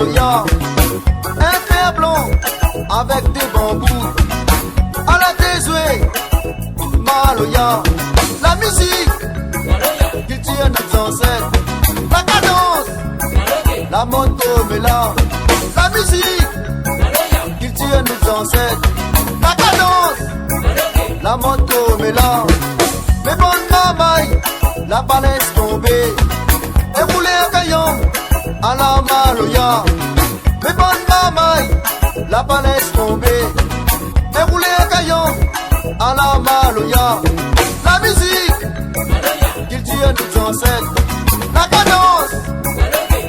Maloya, un fer blanc avec des bambous. À la déjouée, Maloya, la musique, culture nos ancêtres. La cadence, la moto mélange. La musique, culture nos ancêtres. La cadence, la moto mélange. Mais bonne mamaille, la balle est tombée. Et roulé un caillon à la Maloya. Mais bonne mamaille, la balle est tombée. Et roulé un caillon à la Maloya. La musique, culture nous ancêtres. La cadence,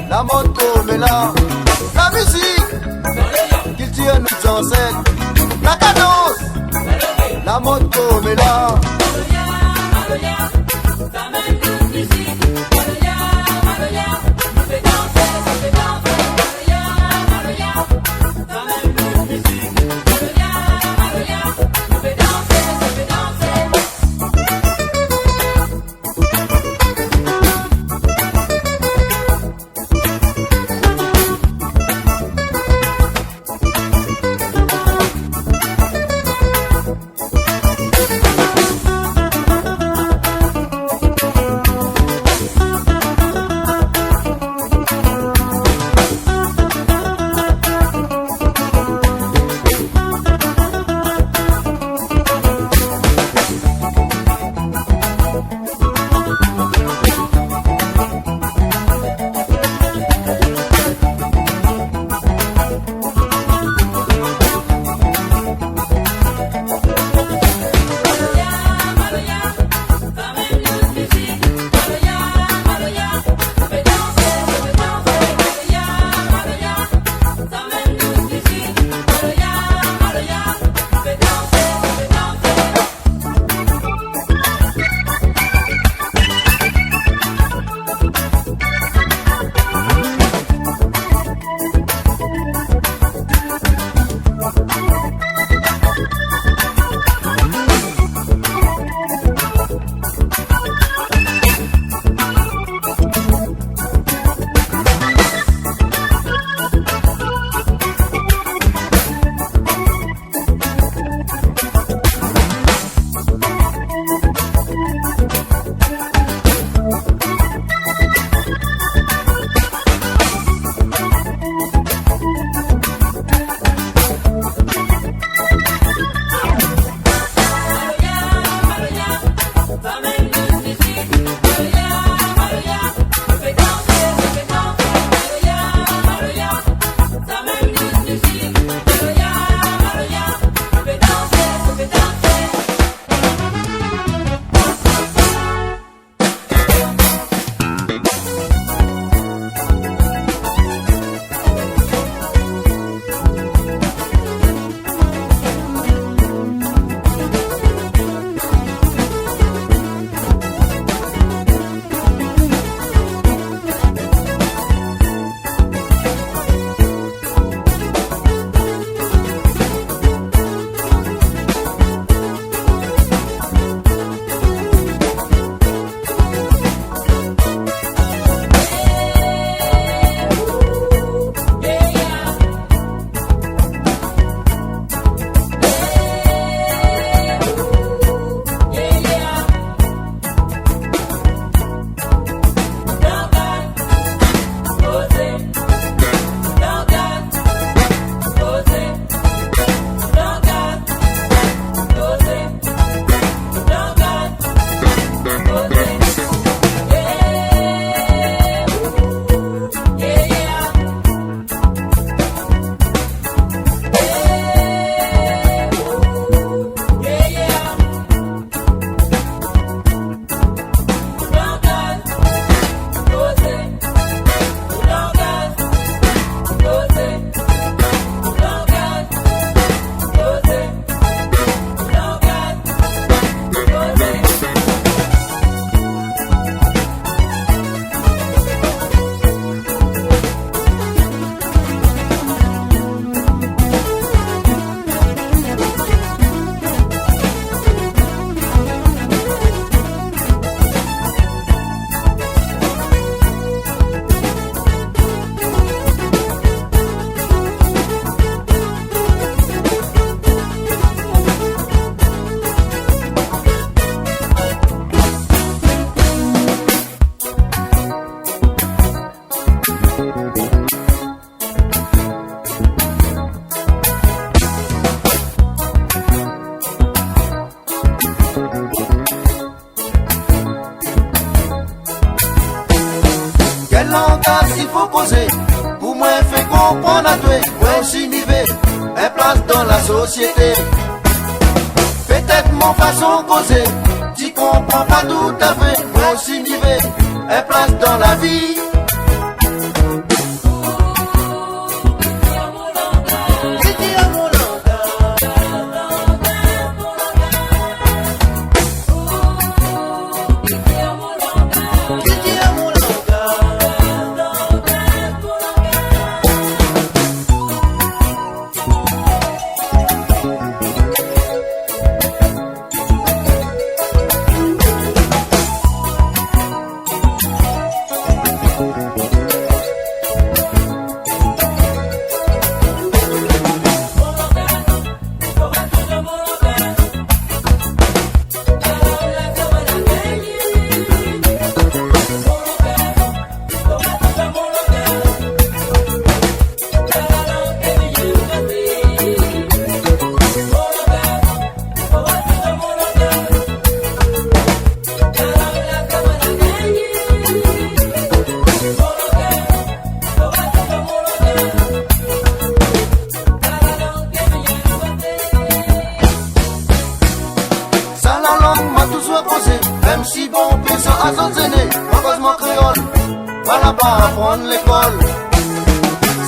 la moto mélange. La musique, culture nous ancêtres. La cadence, la moto mélange. langage il faut causer. Pour moi, fait comprendre à toi, moi aussi m'y vais, un place dans la société. Peut-être mon façon causer, tu comprends pas tout à fait, moi aussi m'y vais, un place dans la vie. Même si bon péso à son aînés, en cause mon créole, voilà pas apprendre l'école.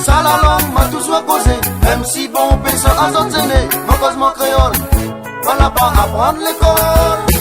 Ça la langue m'a toujours causé, même si bon péso à son aînés, en cause mon créole, voilà pas apprendre l'école.